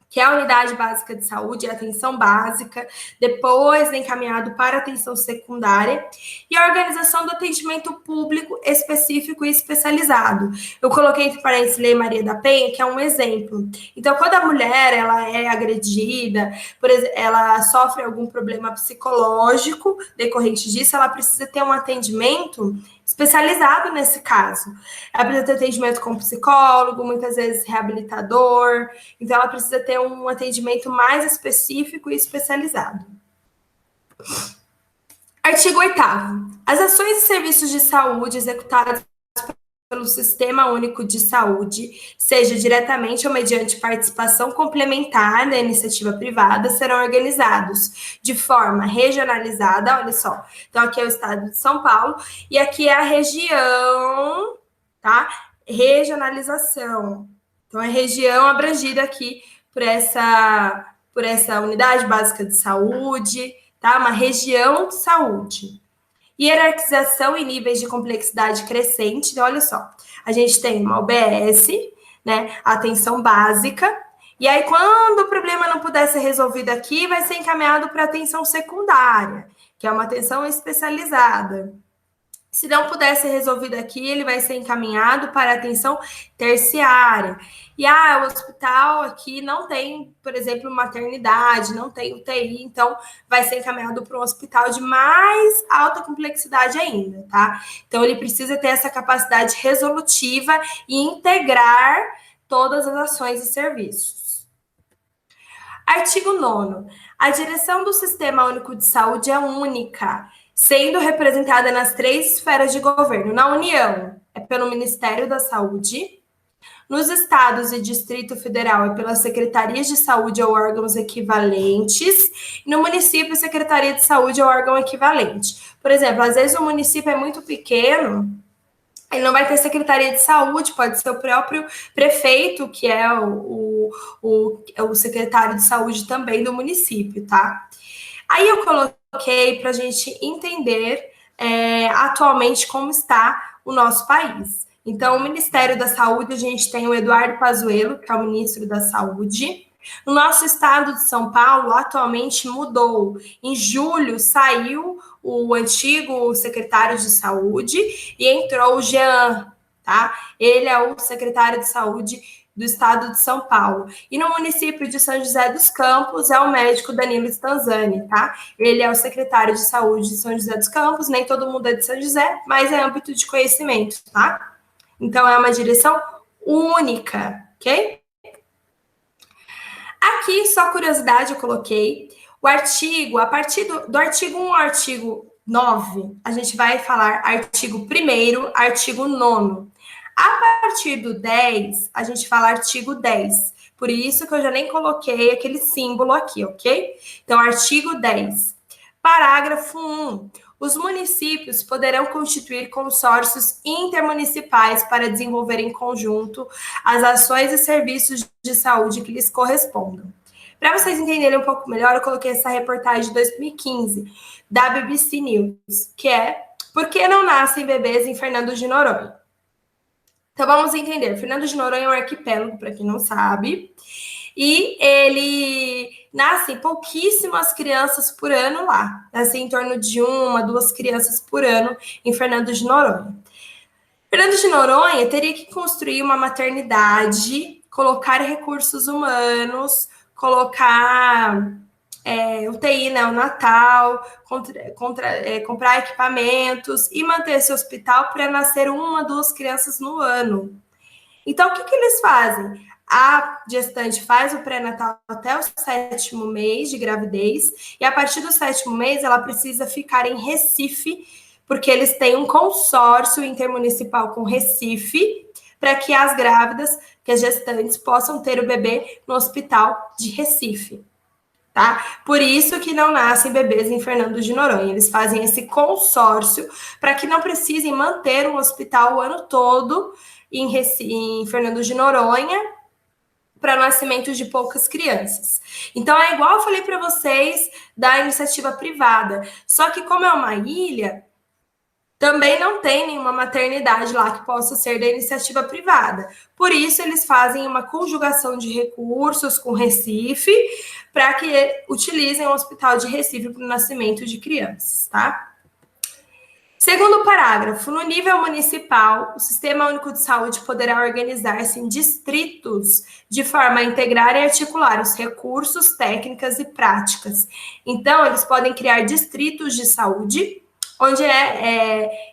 que é a unidade básica de saúde, a atenção básica, depois encaminhado para a atenção secundária, e a organização do atendimento público específico e especializado. Eu coloquei entre parênteses Lei Maria da Penha, que é um exemplo. Então, quando a mulher ela é agredida, por exemplo, ela sofre algum problema psicológico decorrente disso, ela precisa ter um atendimento especializado nesse caso. Ela precisa ter atendimento com psicólogo, muitas vezes reabilitador, então ela precisa ter um atendimento mais específico e especializado. Artigo 8º. As ações e serviços de saúde executadas pelo Sistema Único de Saúde, seja diretamente ou mediante participação complementar na iniciativa privada, serão organizados de forma regionalizada, olha só. Então, aqui é o estado de São Paulo, e aqui é a região, tá? Regionalização. Então, é região abrangida aqui por essa unidade básica de saúde, tá? Uma região de saúde. Hierarquização em níveis de complexidade crescente. Então, olha só, a gente tem uma OBS, né, atenção básica, e aí quando o problema não puder ser resolvido aqui, vai ser encaminhado para atenção secundária, que é uma atenção especializada. Se não puder ser resolvido aqui, ele vai ser encaminhado para atenção terciária. E o hospital aqui não tem, por exemplo, maternidade, não tem UTI, então vai ser encaminhado para um hospital de mais alta complexidade ainda, tá? Então ele precisa ter essa capacidade resolutiva e integrar todas as ações e serviços. Artigo 9º. A direção do Sistema Único de Saúde é única. sendo representada nas 3 esferas de governo. Na União, é pelo Ministério da Saúde. Nos estados e Distrito Federal, é pelas secretarias de saúde ou órgãos equivalentes. E no município, Secretaria de Saúde ou órgão equivalente. Por exemplo, às vezes o município é muito pequeno, ele não vai ter secretaria de saúde, pode ser o próprio prefeito, que é o secretário de saúde também do município, tá? Aí eu coloquei para a gente entender atualmente como está o nosso país. Então, o Ministério da Saúde, a gente tem o Eduardo Pazuello, que é o ministro da Saúde. No nosso estado de São Paulo, atualmente mudou. Em julho, saiu o antigo secretário de Saúde e entrou o Jean, tá? Ele é o secretário de Saúde do estado de São Paulo. E no município de São José dos Campos é o médico Danilo Stanzani, tá? Ele é o secretário de Saúde de São José dos Campos, nem todo mundo é de São José, mas é âmbito de conhecimento, tá? Então, é uma direção única, ok? Aqui, só curiosidade, eu coloquei o artigo, a partir do artigo 1 ao artigo 9, a gente vai falar artigo 1º, artigo 9º. A partir do 10, a gente fala artigo 10. Por isso que eu já nem coloquei aquele símbolo aqui, ok? Então, artigo 10. Parágrafo 1. Os municípios poderão constituir consórcios intermunicipais para desenvolver em conjunto as ações e serviços de saúde que lhes correspondam. Para vocês entenderem um pouco melhor, eu coloquei essa reportagem de 2015 da BBC News, que é Por que não nascem bebês em Fernando de Noronha? Então vamos entender. Fernando de Noronha é um arquipélago, para quem não sabe, e ele nascem pouquíssimas crianças por ano lá. Nascem em torno de 1, 2 crianças por ano em Fernando de Noronha. Fernando de Noronha teria que construir uma maternidade, colocar recursos humanos, colocar UTI neonatal, comprar equipamentos e manter esse hospital para nascer 1, 2 crianças no ano. Então, o que eles fazem? A gestante faz o pré-natal até o 7º mês de gravidez, e a partir do 7º mês ela precisa ficar em Recife, porque eles têm um consórcio intermunicipal com Recife, para que as grávidas, que as gestantes, possam ter o bebê no hospital de Recife. Tá? Por isso que não nascem bebês em Fernando de Noronha. Eles fazem esse consórcio para que não precisem manter um hospital o ano todo em Fernando de Noronha para nascimento de poucas crianças. Então, é igual eu falei para vocês da iniciativa privada. Só que como é uma ilha, também não tem nenhuma maternidade lá que possa ser da iniciativa privada. Por isso, eles fazem uma conjugação de recursos com Recife para que utilizem o Hospital de Recife para o nascimento de crianças, tá? Segundo parágrafo, no nível municipal, o Sistema Único de Saúde poderá organizar-se em distritos de forma a integrar e articular os recursos, técnicas e práticas. Então, eles podem criar distritos de saúde, onde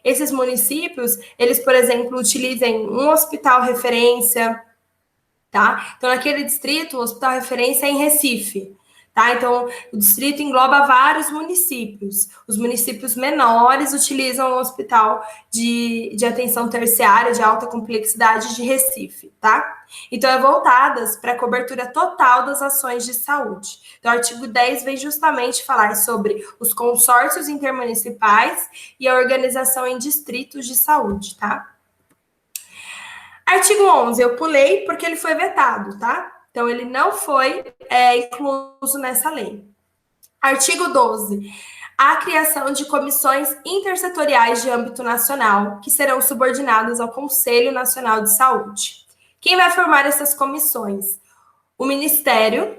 esses municípios, eles, por exemplo, utilizem um hospital referência, tá? Então, naquele distrito, o hospital referência é em Recife, tá? Então, o distrito engloba vários municípios. Os municípios menores utilizam o hospital de atenção terciária de alta complexidade de Recife, tá? Então, é voltadas para a cobertura total das ações de saúde. Então, o artigo 10 vem justamente falar sobre os consórcios intermunicipais e a organização em distritos de saúde, tá? Artigo 11, eu pulei porque ele foi vetado, tá? Então, ele não foi incluso nessa lei. Artigo 12. A criação de comissões intersetoriais de âmbito nacional, que serão subordinadas ao Conselho Nacional de Saúde. Quem vai formar essas comissões? O Ministério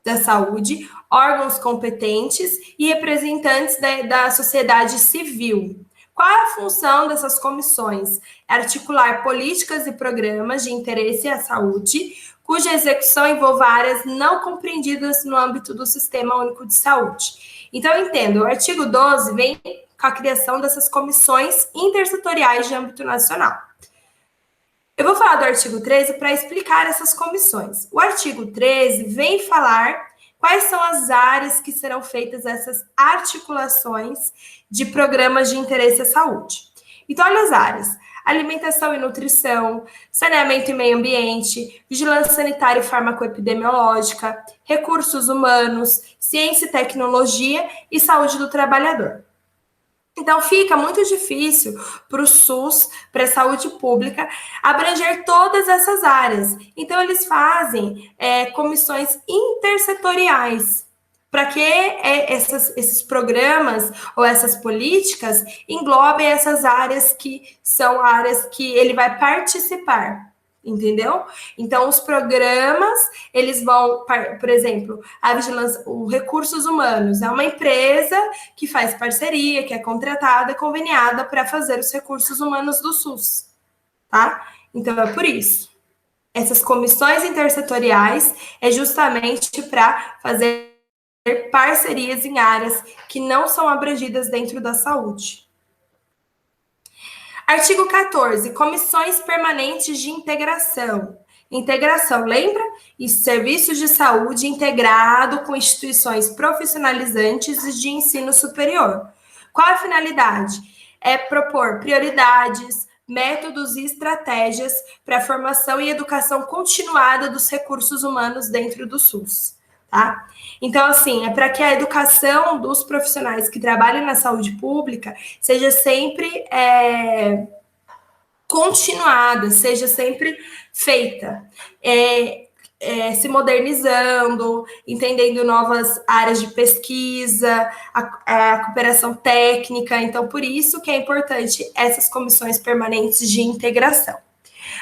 da Saúde, órgãos competentes e representantes da sociedade civil. Qual é a função dessas comissões? Articular políticas e programas de interesse à saúde, cuja execução envolva áreas não compreendidas no âmbito do Sistema Único de Saúde. Então, eu entendo, o artigo 12 vem com a criação dessas comissões intersetoriais de âmbito nacional. Eu vou falar do artigo 13 para explicar essas comissões. O artigo 13 vem falar quais são as áreas que serão feitas essas articulações de programas de interesse à saúde. Então, olha as áreas: alimentação e nutrição, saneamento e meio ambiente, vigilância sanitária e farmacoepidemiológica, recursos humanos, ciência e tecnologia e saúde do trabalhador. Então, fica muito difícil para o SUS, para a saúde pública, abranger todas essas áreas. Então, eles fazem comissões intersetoriais, para que esses programas ou essas políticas englobem essas áreas que são áreas que ele vai participar. Entendeu? Então, os programas, eles vão, por exemplo, a vigilância, o Recursos Humanos é uma empresa que faz parceria, que é contratada, conveniada para fazer os recursos humanos do SUS, tá? Então, é por isso. Essas comissões intersetoriais é justamente para fazer parcerias em áreas que não são abrangidas dentro da saúde. Artigo 14, comissões permanentes de integração. Integração, lembra? E serviços de saúde integrado com instituições profissionalizantes e de ensino superior. Qual a finalidade? É propor prioridades, métodos e estratégias para a formação e educação continuada dos recursos humanos dentro do SUS. Tá? Então, assim, é para que a educação dos profissionais que trabalham na saúde pública seja sempre continuada, seja sempre feita, se modernizando, entendendo novas áreas de pesquisa, a cooperação técnica. Então, por isso que é importante essas comissões permanentes de integração.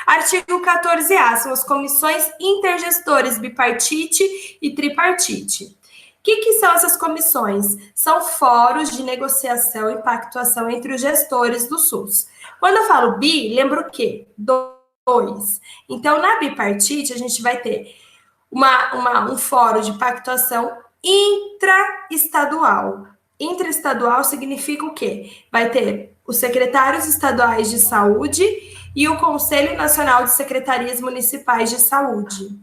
Artigo 14A, são as comissões intergestores bipartite e tripartite. O que são essas comissões? São fóruns de negociação e pactuação entre os gestores do SUS. Quando eu falo bi, lembra o quê? Dois. Então, na bipartite, a gente vai ter um fórum de pactuação intraestadual. Intraestadual significa o quê? Vai ter os secretários estaduais de saúde e o Conselho Nacional de Secretarias Municipais de Saúde.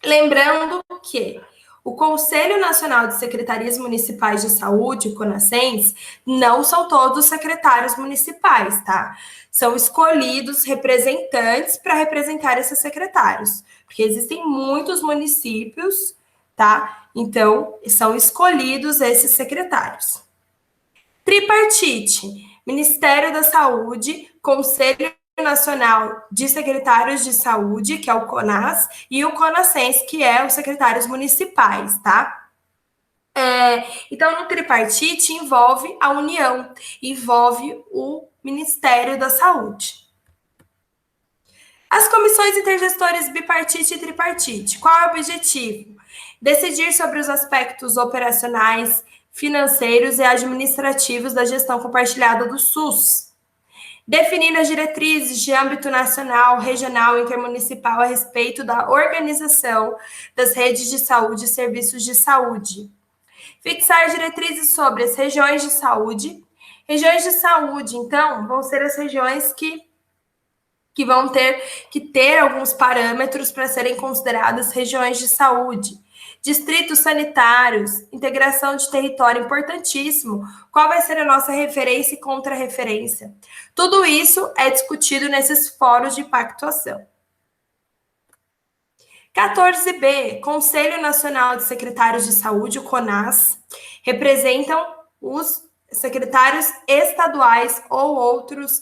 Lembrando que o Conselho Nacional de Secretarias Municipais de Saúde, o CONASSENS, não são todos secretários municipais, tá? São escolhidos representantes para representar esses secretários, porque existem muitos municípios, tá? Então, são escolhidos esses secretários. Tripartite, Ministério da Saúde, Conselho Nacional de Secretários de Saúde, que é o CONAS, e o CONASSENS, que é os secretários municipais, tá? Então, no tripartite envolve a União, envolve o Ministério da Saúde. As comissões intergestores bipartite e tripartite, qual é o objetivo? Decidir sobre os aspectos operacionais, financeiros e administrativos da gestão compartilhada do SUS. Definir as diretrizes de âmbito nacional, regional e intermunicipal a respeito da organização das redes de saúde e serviços de saúde. Fixar diretrizes sobre as regiões de saúde. Regiões de saúde, então, vão ser as regiões que vão ter que ter alguns parâmetros para serem consideradas regiões de saúde. Distritos sanitários, integração de território importantíssimo. Qual vai ser a nossa referência e contra-referência? Tudo isso é discutido nesses fóruns de pactuação. 14B, Conselho Nacional de Secretários de Saúde, o CONAS, representam os secretários estaduais ou outros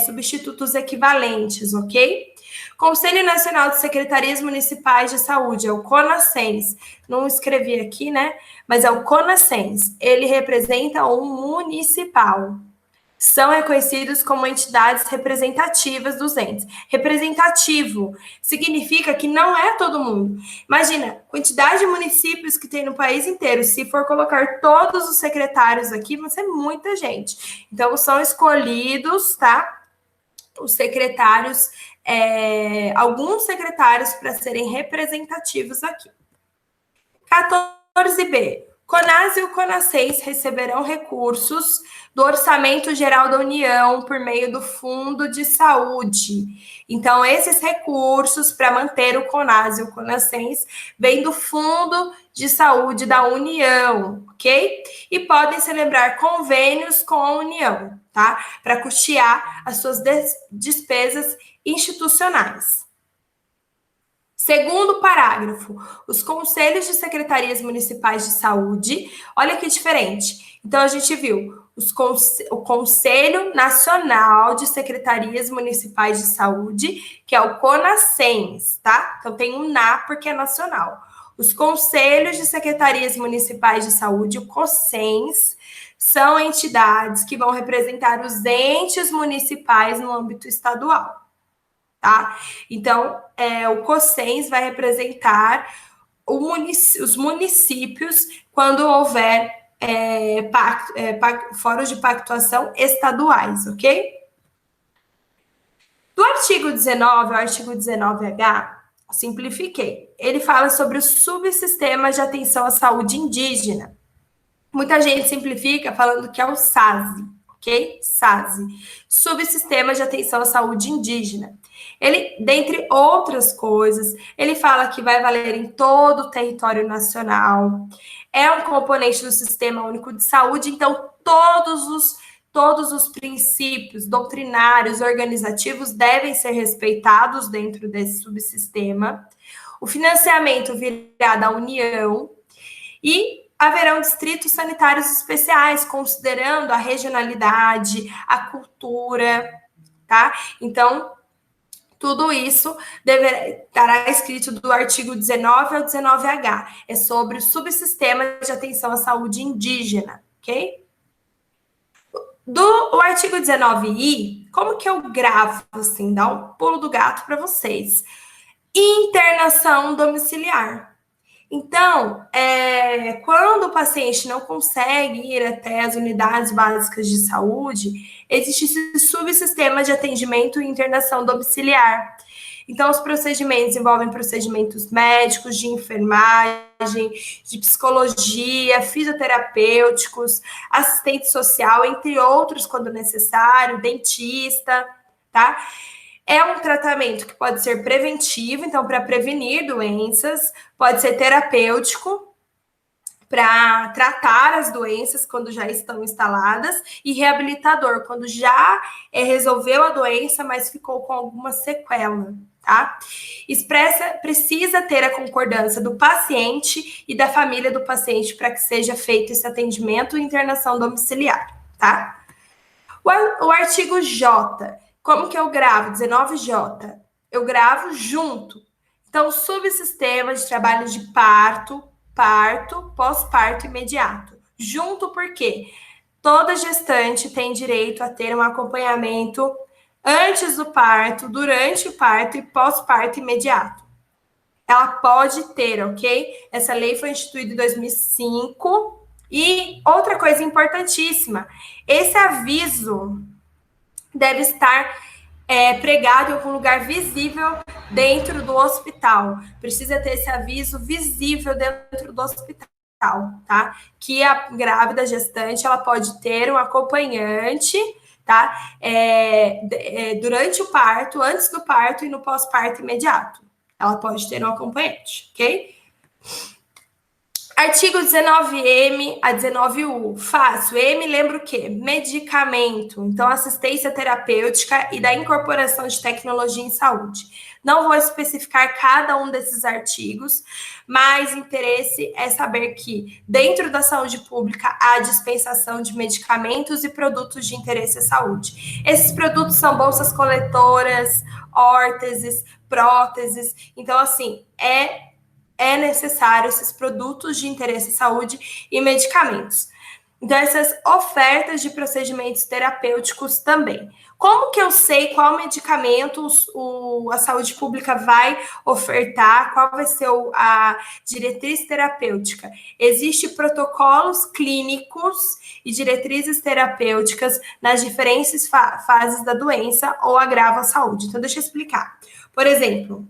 substitutos equivalentes, ok? Conselho Nacional de Secretarias Municipais de Saúde, é o CONASSENS. Não escrevi aqui, né? Mas é o CONASSENS. Ele representa um municipal. São reconhecidos como entidades representativas dos entes. Representativo significa que não é todo mundo. Imagina, quantidade de municípios que tem no país inteiro. Se for colocar todos os secretários aqui, vai ser muita gente. Então, são escolhidos, tá? Os secretários, alguns secretários para serem representativos aqui. 14B. CONAS e o CONASENS receberão recursos do Orçamento Geral da União por meio do Fundo de Saúde. Então, esses recursos para manter o CONAS e o CONASENS vêm do Fundo de Saúde da União, ok? E podem celebrar convênios com a União, tá? Para custear as suas despesas institucionais. Segundo parágrafo, os conselhos de secretarias municipais de saúde, olha que diferente. Então, a gente viu o Conselho Nacional de Secretarias Municipais de Saúde, que é o CONASENS, tá? Então, tem um NA porque é nacional. Os conselhos de secretarias municipais de saúde, o COSENS, são entidades que vão representar os entes municipais no âmbito estadual. Tá? Então, o COSENS vai representar os municípios quando houver fóruns de pactuação estaduais, ok? Do artigo 19 ao artigo 19H, simplifiquei. Ele fala sobre os subsistemas de atenção à saúde indígena. Muita gente simplifica falando que é o SASI, ok? SASI, Subsistema de Atenção à Saúde Indígena. Ele, dentre outras coisas, ele fala que vai valer em todo o território nacional, é um componente do Sistema Único de Saúde, então todos os princípios doutrinários, organizativos devem ser respeitados dentro desse subsistema. O financiamento virá da União e haverão distritos sanitários especiais, considerando a regionalidade, a cultura, tá? Então, tudo isso estará escrito do artigo 19 ao 19H. É sobre o subsistema de atenção à saúde indígena, ok? O artigo 19I, como que eu gravo, assim, dá um pulo do gato para vocês. Internação domiciliar. Então, quando o paciente não consegue ir até as unidades básicas de saúde, existe esse subsistema de atendimento e internação domiciliar. Então, os procedimentos envolvem procedimentos médicos, de enfermagem, de psicologia, fisioterapêuticos, assistente social, entre outros, quando necessário, dentista, tá? É um tratamento que pode ser preventivo, então, para prevenir doenças, pode ser terapêutico, para tratar as doenças quando já estão instaladas, e reabilitador, quando já resolveu a doença, mas ficou com alguma sequela, tá? Precisa ter a concordância do paciente e da família do paciente para que seja feito esse atendimento e internação domiciliar, tá? O artigo J. Como que eu gravo? 19J. Eu gravo junto. Então, subsistema de trabalho de parto, pós-parto imediato. Junto por quê? Toda gestante tem direito a ter um acompanhamento antes do parto, durante o parto e pós-parto imediato. Ela pode ter, ok? Essa lei foi instituída em 2005. E outra coisa importantíssima, esse aviso deve estar pregado em algum lugar visível dentro do hospital. Precisa ter esse aviso visível dentro do hospital, tá? Que a grávida gestante, ela pode ter um acompanhante, tá? Durante o parto, antes do parto e no pós-parto imediato. Ela pode ter um acompanhante, ok? Artigo 19M a 19U, fácil. M lembra o quê? Medicamento, então assistência terapêutica e da incorporação de tecnologia em saúde. Não vou especificar cada um desses artigos, mas interesse é saber que dentro da saúde pública há dispensação de medicamentos e produtos de interesse à saúde. Esses produtos são bolsas coletoras, órteses, próteses, então assim, é necessário esses produtos de interesse em saúde e medicamentos. Então, essas ofertas de procedimentos terapêuticos também. Como que eu sei qual medicamento a saúde pública vai ofertar, qual vai ser a diretriz terapêutica? Existem protocolos clínicos e diretrizes terapêuticas nas diferentes fases da doença ou agravo à saúde. Então, deixa eu explicar. Por exemplo,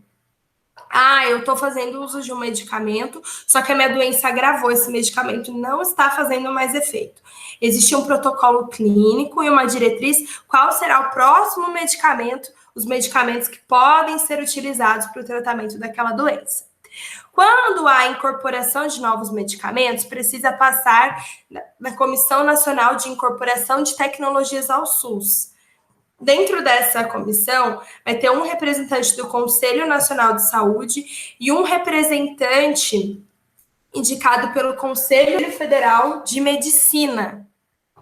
Eu estou fazendo uso de um medicamento, só que a minha doença agravou, esse medicamento não está fazendo mais efeito. Existe um protocolo clínico e uma diretriz, qual será o próximo medicamento, os medicamentos que podem ser utilizados para o tratamento daquela doença. Quando há incorporação de novos medicamentos, precisa passar na Comissão Nacional de Incorporação de Tecnologias ao SUS. Dentro dessa comissão, vai ter um representante do Conselho Nacional de Saúde e um representante indicado pelo Conselho Federal de Medicina,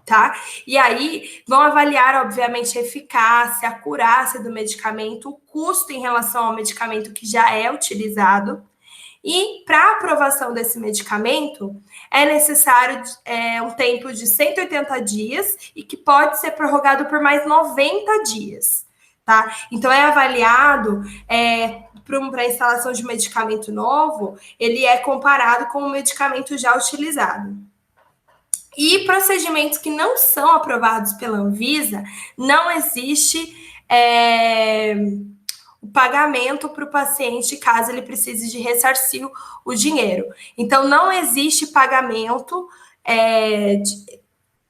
tá? E aí vão avaliar, obviamente, a eficácia, a acurácia do medicamento, o custo em relação ao medicamento que já é utilizado. E para aprovação desse medicamento, é necessário um tempo de 180 dias e que pode ser prorrogado por mais 90 dias, tá? Então, é avaliado para a instalação de medicamento novo, ele é comparado com o medicamento já utilizado. E procedimentos que não são aprovados pela Anvisa, não existe o pagamento para o paciente caso ele precise de ressarcir o dinheiro. Então, não existe pagamento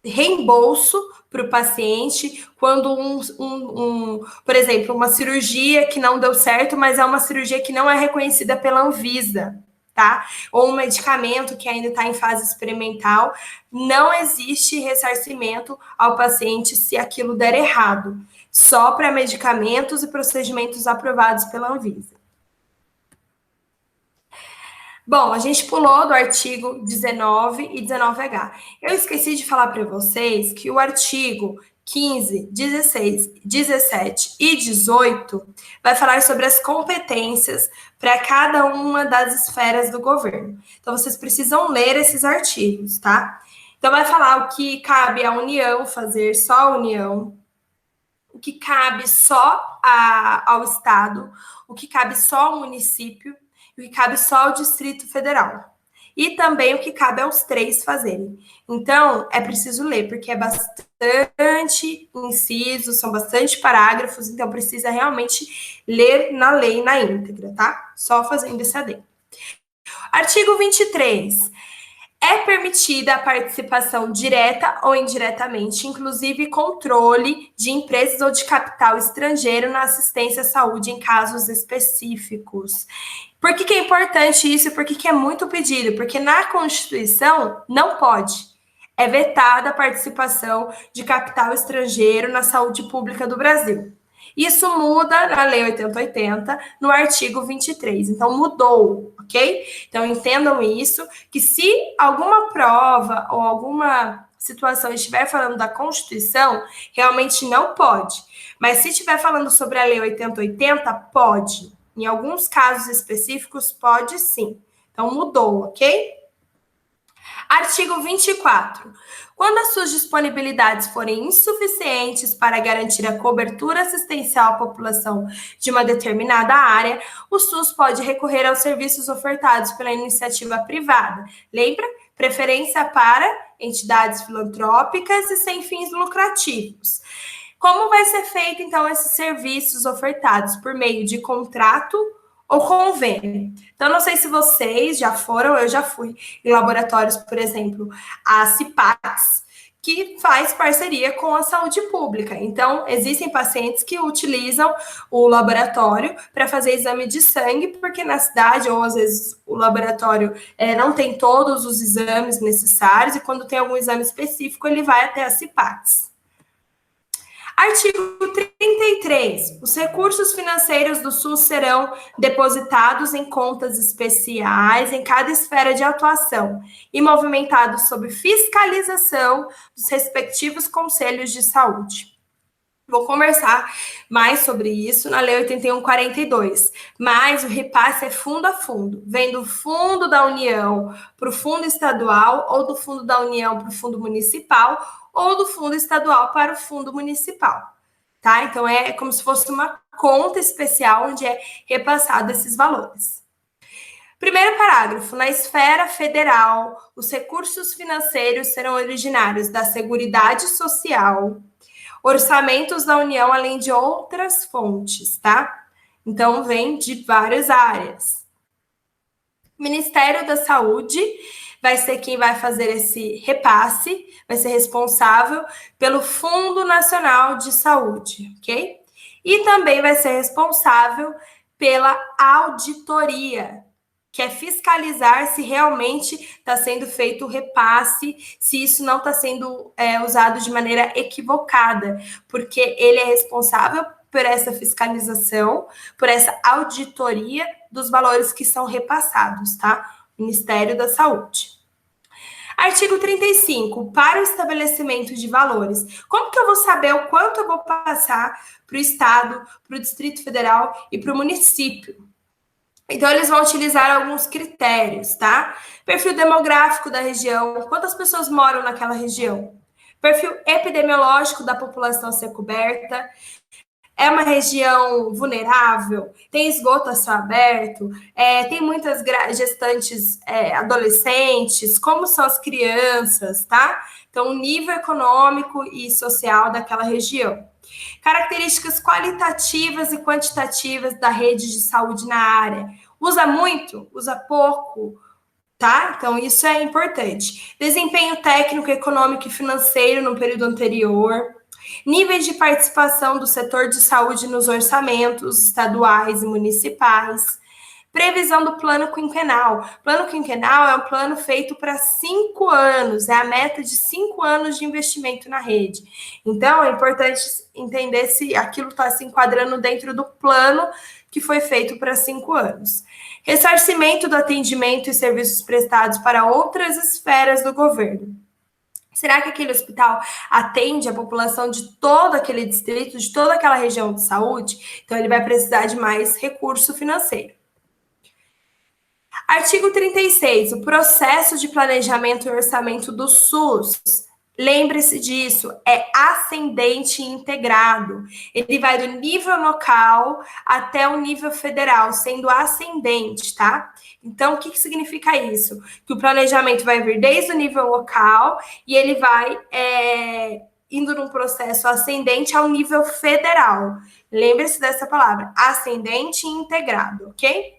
de reembolso para o paciente quando por exemplo, uma cirurgia que não deu certo, mas é uma cirurgia que não é reconhecida pela Anvisa, tá? Ou um medicamento que ainda está em fase experimental, não existe ressarcimento ao paciente se aquilo der errado, só para medicamentos e procedimentos aprovados pela Anvisa. Bom, a gente pulou do artigo 19 e 19H. Eu esqueci de falar para vocês que o artigo 15, 16, 17 e 18 vai falar sobre as competências para cada uma das esferas do governo. Então, vocês precisam ler esses artigos, tá? Então, vai falar o que cabe à União fazer, só a União, o que cabe só ao Estado, o que cabe só ao município, o que cabe só ao Distrito Federal. E também o que cabe aos 3 fazerem. Então, é preciso ler, porque é bastante inciso, são bastante parágrafos, então precisa realmente ler na lei na íntegra, tá? Só fazendo esse adendo. Artigo 23. É permitida a participação direta ou indiretamente, inclusive controle de empresas ou de capital estrangeiro na assistência à saúde em casos específicos. Por que é importante isso e por que é muito pedido? Porque na Constituição não pode. É vetada a participação de capital estrangeiro na saúde pública do Brasil. Isso muda na Lei 8080, no artigo 23. Então, mudou, ok? Então, entendam isso, que se alguma prova ou alguma situação estiver falando da Constituição, realmente não pode. Mas se estiver falando sobre a Lei 8080, pode. Em alguns casos específicos, pode sim. Então, mudou, ok? Artigo 24. Quando as suas disponibilidades forem insuficientes para garantir a cobertura assistencial à população de uma determinada área, o SUS pode recorrer aos serviços ofertados pela iniciativa privada. Lembra? Preferência para entidades filantrópicas e sem fins lucrativos. Como vai ser feito, então, esses serviços ofertados? Por meio de contrato ou convênio. Então, não sei se vocês já foram, eu já fui em laboratórios, por exemplo, a CIPAX, que faz parceria com a saúde pública. Então, existem pacientes que utilizam o laboratório para fazer exame de sangue, porque na cidade, ou às vezes o laboratório não tem todos os exames necessários, e quando tem algum exame específico, ele vai até a CIPAX. Artigo 33. Os recursos financeiros do SUS serão depositados em contas especiais em cada esfera de atuação e movimentados sob fiscalização dos respectivos conselhos de saúde. Vou conversar mais sobre isso na Lei 8142, mas o repasse é fundo a fundo, vem do fundo da União para o fundo estadual, ou do fundo da União para o fundo municipal, ou do fundo estadual para o fundo municipal, tá? Então, é como se fosse uma conta especial onde é repassado esses valores. Primeiro parágrafo. Na esfera federal, os recursos financeiros serão originários da Seguridade Social, orçamentos da União, além de outras fontes, tá? Então, vem de várias áreas. O Ministério da Saúde vai ser quem vai fazer esse repasse, vai ser responsável pelo Fundo Nacional de Saúde, ok? E também vai ser responsável pela auditoria, que é fiscalizar se realmente está sendo feito o repasse, se isso não está sendo usado de maneira equivocada, porque ele é responsável por essa fiscalização, por essa auditoria dos valores que são repassados, tá? Ministério da Saúde. Artigo 35, para o estabelecimento de valores. Como que eu vou saber o quanto eu vou passar para o Estado, para o Distrito Federal e para o município? Então, eles vão utilizar alguns critérios, tá? Perfil demográfico da região, quantas pessoas moram naquela região. Perfil epidemiológico da população a ser coberta. É uma região vulnerável, tem esgoto a céu aberto, tem muitas gestantes adolescentes, como são as crianças, tá? Então, o nível econômico e social daquela região. Características qualitativas e quantitativas da rede de saúde na área. Usa muito? Usa pouco? Tá? Então, isso é importante. Desempenho técnico, econômico e financeiro no período anterior. Níveis de participação do setor de saúde nos orçamentos estaduais e municipais. Previsão do plano quinquenal. Plano quinquenal é um plano feito para 5 anos, é a meta de 5 anos de investimento na rede. Então, é importante entender se aquilo está se enquadrando dentro do plano que foi feito para 5 anos. Ressarcimento do atendimento e serviços prestados para outras esferas do governo. Será que aquele hospital atende a população de todo aquele distrito, de toda aquela região de saúde? Então, ele vai precisar de mais recurso financeiro. Artigo 36, o processo de planejamento e orçamento do SUS. Lembre-se disso, é ascendente e integrado. Ele vai do nível local até o nível federal, sendo ascendente, tá? Então, o que significa isso? Que o planejamento vai vir desde o nível local e ele vai indo num processo ascendente ao nível federal. Lembre-se dessa palavra, ascendente e integrado, ok?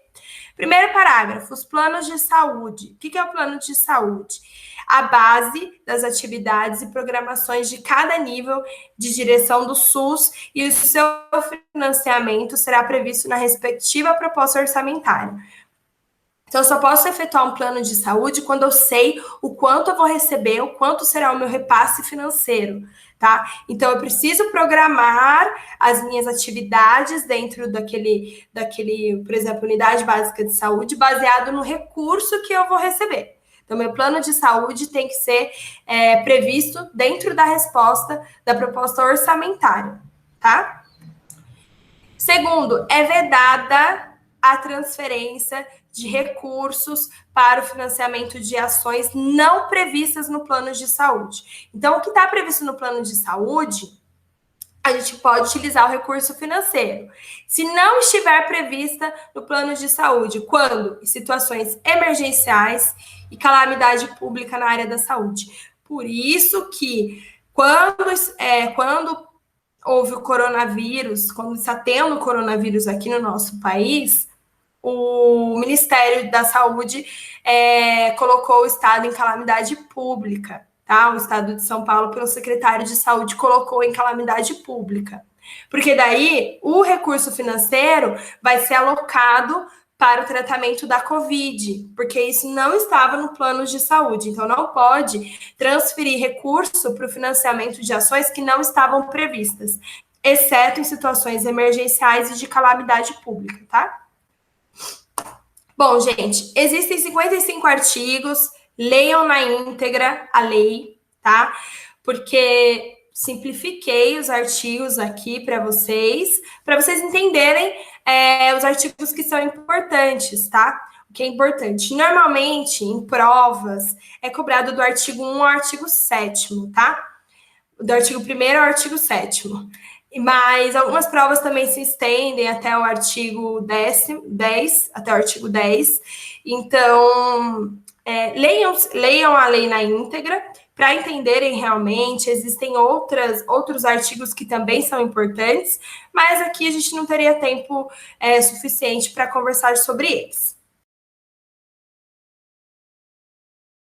Primeiro parágrafo, os planos de saúde. O que é o plano de saúde? A base das atividades e programações de cada nível de direção do SUS e o seu financiamento será previsto na respectiva proposta orçamentária. Então, eu só posso efetuar um plano de saúde quando eu sei o quanto eu vou receber, o quanto será o meu repasse financeiro, tá? Então, eu preciso programar as minhas atividades dentro daquele, por exemplo, unidade básica de saúde, baseado no recurso que eu vou receber. Então, meu plano de saúde tem que ser previsto dentro da resposta da proposta orçamentária, tá? Segundo, é vedada a transferência de recursos para o financiamento de ações não previstas no plano de saúde. Então, o que está previsto no plano de saúde, a gente pode utilizar o recurso financeiro. Se não estiver prevista no plano de saúde, quando? Em situações emergenciais e calamidade pública na área da saúde. Por isso que, quando houve o coronavírus, quando está tendo coronavírus aqui no nosso país, o Ministério da Saúde colocou o estado em calamidade pública, tá? O estado de São Paulo, pelo secretário de Saúde, colocou em calamidade pública. Porque daí o recurso financeiro vai ser alocado para o tratamento da Covid, porque isso não estava no plano de saúde. Então, não pode transferir recurso para o financiamento de ações que não estavam previstas, exceto em situações emergenciais e de calamidade pública, tá? Bom, gente, existem 55 artigos, leiam na íntegra a lei, tá? Porque simplifiquei os artigos aqui para vocês entenderem os artigos que são importantes, tá? O que é importante. Normalmente, em provas, é cobrado do artigo 1 ao artigo 7º, tá? Do artigo 1º ao artigo 7º. Mas algumas provas também se estendem até o artigo 10, até o artigo 10. Então, leiam a lei na íntegra, para entenderem realmente, existem outros artigos que também são importantes, mas aqui a gente não teria tempo suficiente para conversar sobre eles.